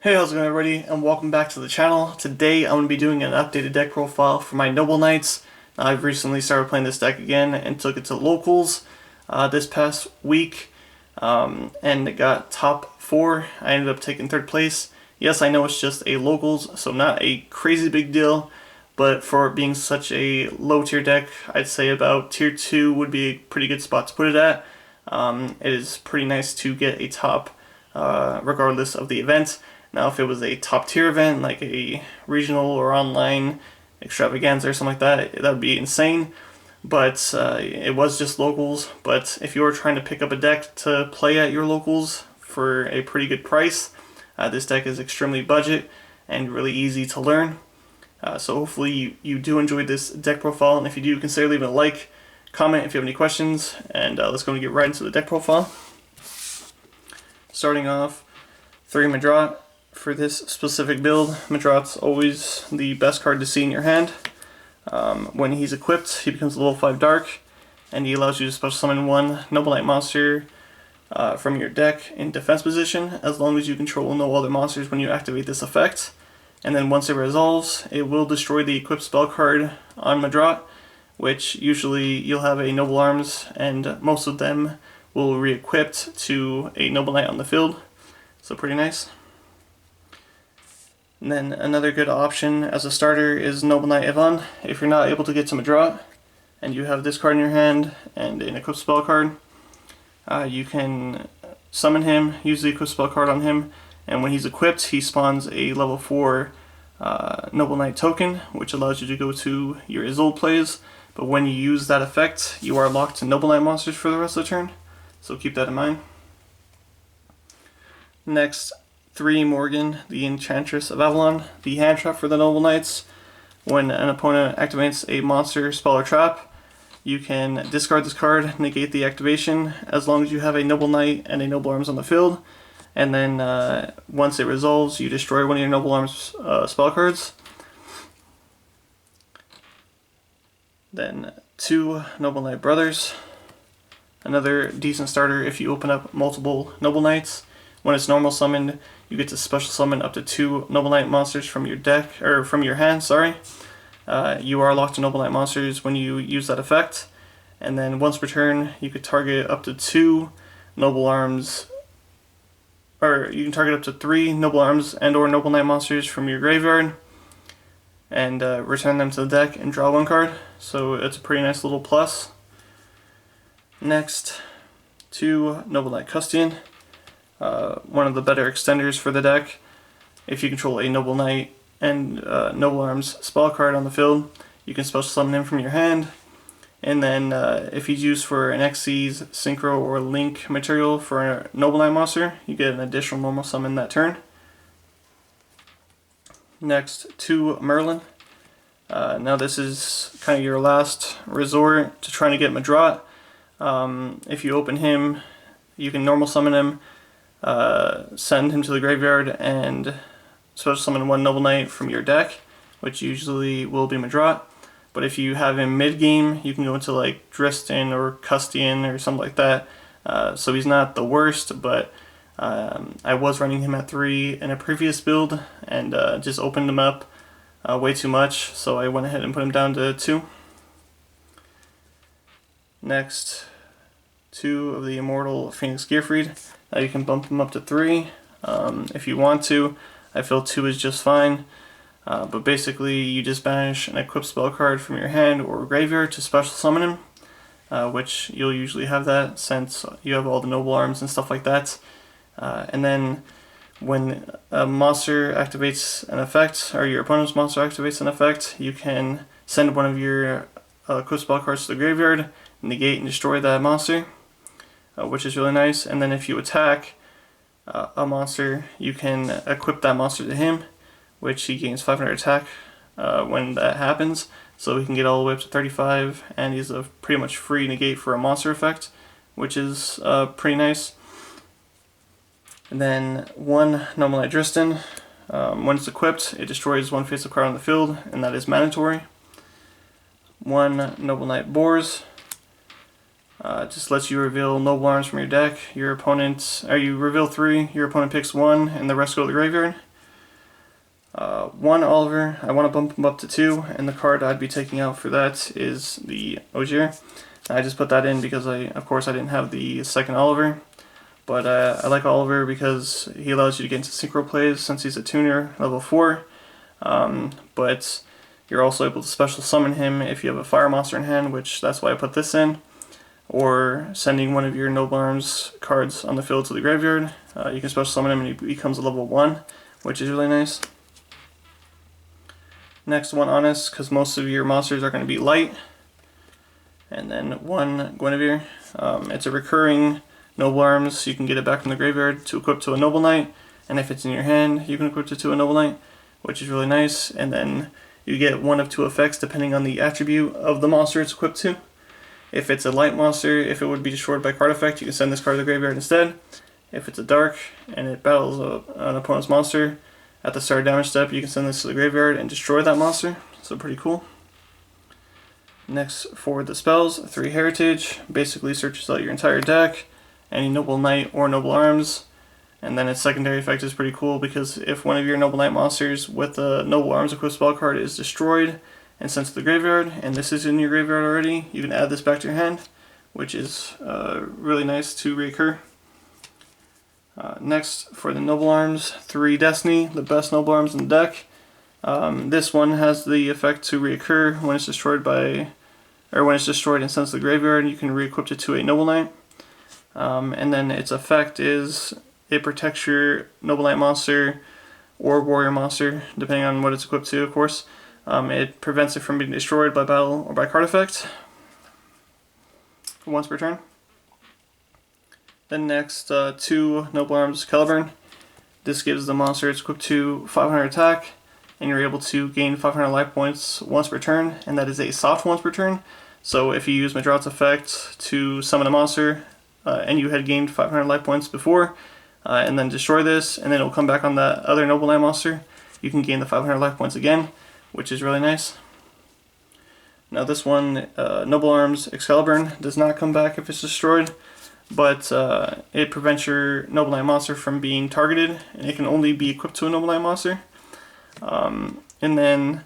Hey, how's it going everybody, and welcome back to the channel. Today I'm going to be doing an updated deck profile for my Noble Knights. I've recently started playing this deck again and took it to locals this past week, and it got top 4. I ended up taking 3rd place. Yes, I know it's just a locals, so not a crazy big deal, but for it being such a low tier deck, I'd say about tier 2 would be a pretty good spot to put it at. It is pretty nice to get a top regardless of the event. Now, if it was a top tier event, like a regional or online extravaganza or something like that, that would be insane. But it was just locals. But if you were trying to pick up a deck to play at your locals for a pretty good price, this deck is extremely budget and really easy to learn. So hopefully you do enjoy this deck profile. And if you do, consider leaving a like, comment if you have any questions. And let's go and get right into the deck profile. Starting off, 3 Majorat. For this specific build, Majorat's always the best card to see in your hand. When he's equipped, he becomes a level 5 dark, and he allows you to special summon 1 Noble Knight monster from your deck in defense position, as long as you control no other monsters when you activate this effect. And then once it resolves, it will destroy the equipped spell card on Majorat, which usually you'll have a Noble Arms, and most of them will re-equipped to a Noble Knight on the field. So pretty nice. And then another good option as a starter is Noble Knight Yvonne. If you're not able to get to Majorat and you have this card in your hand and an equipped spell card, you can summon him, use the equipped spell card on him, and when he's equipped, he spawns a level 4 Noble Knight token, which allows you to go to your Isolde plays. But when you use that effect, you are locked to Noble Knight monsters for the rest of the turn, so keep that in mind. Next, 3 Morgan, the Enchantress of Avalon, the hand trap for the Noble Knights. When an opponent activates a monster, spell, or trap, you can discard this card, negate the activation, as long as you have a Noble Knight and a Noble Arms on the field. And then once it resolves, you destroy one of your Noble Arms spell cards. Then 2 Noble Knight Brothers, another decent starter if you open up multiple Noble Knights. When it's normal summoned, you get to special summon up to 2 Noble Knight monsters from your deck, or from your hand, sorry. You are locked to Noble Knight monsters when you use that effect. And then once per turn, you could target up to 2 Noble Arms, or you can target up to 3 Noble Arms and or Noble Knight monsters from your graveyard, and return them to the deck and draw 1 card. So it's a pretty nice little plus. Next, 2 Noble Knight Custian. One of the better extenders for the deck. If you control a Noble Knight and Noble Arms spell card on the field, you can special summon him from your hand. And then if he's used for an Xyz, Synchro, or Link material for a Noble Knight monster, you get an additional normal summon that turn. Next, 2 Merlin. Now this is kind of your last resort to trying to get Majorat. If you open him, you can normal summon him, send him to the graveyard, and special summon 1 Noble Knight from your deck, which usually will be Majorat. But if you have him mid-game, you can go into like Dristan or Custian or something like that. So he's not the worst, but I was running him at 3 in a previous build, and just opened him up way too much, so I went ahead and put him down to 2. Next, 2 of the Immortal Phoenix Gearfried. Now you can bump him up to 3 if you want to. I feel 2 is just fine. But basically, you just banish an equipped spell card from your hand or graveyard to special summon him, which you'll usually have that since you have all the Noble Arms and stuff like that. And then when a monster activates an effect, or your opponent's monster activates an effect, you can send one of your equipped spell cards to the graveyard, negate and destroy that monster. Which is really nice. And then if you attack a monster, you can equip that monster to him, which he gains 500 attack when that happens, so he can get all the way up to 35, and he's a pretty much free negate for a monster effect, which is pretty nice. And then 1 Noble Knight Dristan. When it's equipped, it destroys 1 face-up card on the field, and that is mandatory. 1 Noble Knight Bors. Just lets you reveal Noble Arms from your deck. Your opponent, or you reveal 3, your opponent picks 1, and the rest go to the graveyard. 1 Oliver, I want to bump him up to 2, and the card I'd be taking out for that is the Ogier. I just put that in because of course I didn't have the second Oliver, but I like Oliver because he allows you to get into synchro plays since he's a tuner, level 4, but you're also able to special summon him if you have a fire monster in hand, which that's why I put this in, or sending one of your Noble Arms cards on the field to the graveyard. You can special summon him and he becomes a level 1, which is really nice. Next, 1 Honest, because most of your monsters are going to be light. And then 1 Guinevere. It's a recurring Noble Arms, so you can get it back from the graveyard to equip to a Noble Knight. And if it's in your hand, you can equip it to a Noble Knight, which is really nice. And then you get 1 of 2 effects depending on the attribute of the monster it's equipped to. If it's a light monster, if it would be destroyed by card effect, you can send this card to the graveyard instead. If it's a dark and it battles an opponent's monster, at the start damage step, you can send this to the graveyard and destroy that monster. So pretty cool. Next, for the spells, 3 Heritage. Basically searches out your entire deck, any Noble Knight or Noble Arms. And then its secondary effect is pretty cool because if one of your Noble Knight monsters with a Noble Arms equipped spell card is destroyed and sent to the graveyard, and this is in your graveyard already, you can add this back to your hand, which is really nice to reoccur. Next, for the Noble Arms, 3 Destiny, the best Noble Arms in the deck. This one has the effect to reoccur when it's destroyed and sent to the graveyard. You can re-equip it to a Noble Knight. And then its effect is it protects your Noble Knight monster or Warrior monster, depending on what it's equipped to, of course. It prevents it from being destroyed by battle or by card effect once per turn. Then next, 2 Noble Arms Caliburn. This gives the monster it's equipped to 500 attack, and you're able to gain 500 life points once per turn, and that is a soft once per turn. So if you use Madrat's effect to summon a monster, and you had gained 500 life points before, and then destroy this, and then it'll come back on that other Noble Knight monster, you can gain the 500 life points again, which is really nice. Now this one, Noble Arms Excalibur, does not come back if it's destroyed, but it prevents your Noble Knight monster from being targeted, and it can only be equipped to a Noble Knight monster. And then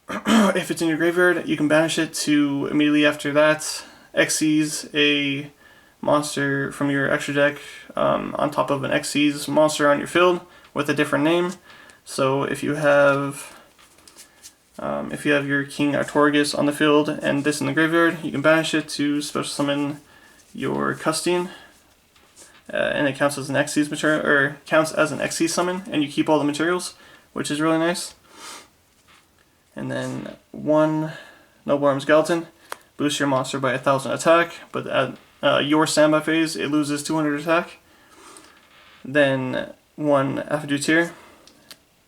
if it's in your graveyard, you can banish it to immediately after that Xyz a monster from your extra deck on top of an Xyz monster on your field with a different name. So if you have your King Artorigus on the field and this in the graveyard, you can banish it to special summon your Custine, and it counts as an Xyz material, or counts as an Xyz summon, and you keep all the materials, which is really nice. And then 1 Noble Arms Gallatin, boosts your monster by 1000 attack, but at your standby phase it loses 200 attack. Then 1 Affiduteer,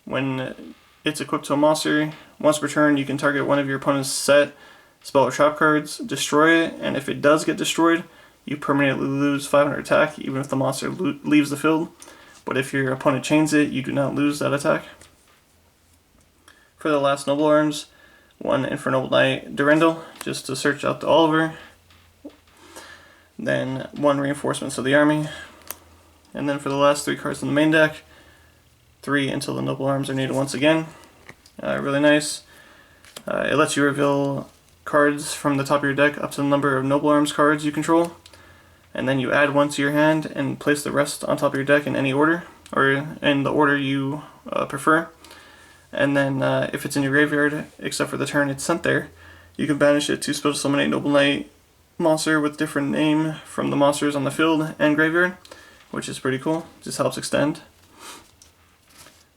when it's equipped to a monster, once per turn you can target one of your opponent's set, spell, or trap cards, destroy it, and if it does get destroyed, you permanently lose 500 attack even if the monster leaves the field. But if your opponent chains it, you do not lose that attack. For the last Noble Arms, 1 Infernoble Knight Durendal, just to search out the Oliver. Then 1 Reinforcements of the Army. And then for the last 3 cards in the main deck, 3 until the Noble Arms are needed once again. Really nice. It lets you reveal cards from the top of your deck up to the number of Noble Arms cards you control. And then you add 1 to your hand and place the rest on top of your deck in any order, or in the order you prefer. And then if it's in your graveyard, except for the turn it's sent there, you can banish it to special summon a Noble Knight monster with different name from the monsters on the field and graveyard, which is pretty cool. Just helps extend.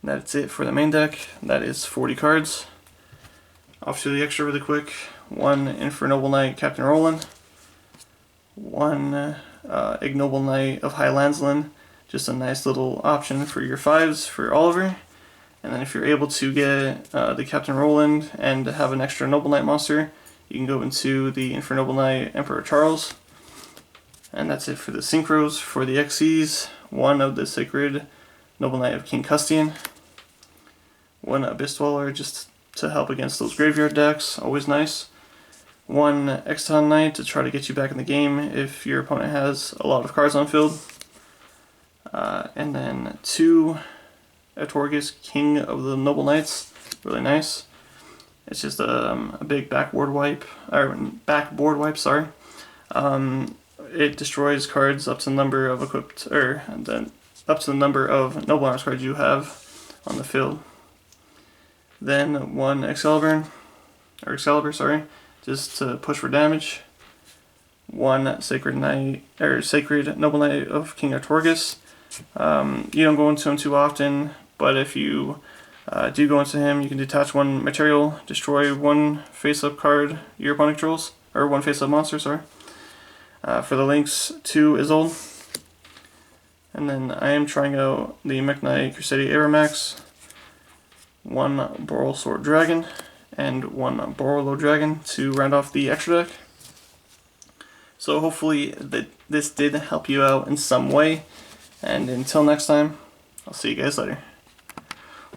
That's it for the main deck. That is 40 cards. Off to the extra really quick. 1 Infernoble Knight Captain Roland. 1 Ignoble Knight of High Landsland. Just a nice little option for your 5s for Oliver. And then if you're able to get the Captain Roland and have an extra Noble Knight monster, you can go into the Infernoble Knight Emperor Charles. And that's it for the synchros. For the Xyz, 1 of the Sacred Noble Knight of King Custine. 1 Abyss Dweller, just to help against those graveyard decks, always nice. 1 Exton Knight to try to get you back in the game if your opponent has a lot of cards on field. And then 2 Atorgus, King of the Noble Knights. Really nice. It's just a big backboard wipe, sorry. It destroys cards up to the number of equipped, and then up to the number of Noble Arms cards you have on the field. Then one Excalibur, just to push for damage. One Sacred Noble Knight of King Atorgus. You don't go into him too often, but if you do go into him, you can detach one material, destroy one face-up card your opponent controls, or one face-up monster, sorry. For the links to Isolde. And then I am trying out the Mekk-Knight Crusadia Aeromax, one Borrelsword Dragon, and one Borreload Dragon to round off the extra deck. So hopefully this did help you out in some way, and until next time, I'll see you guys later.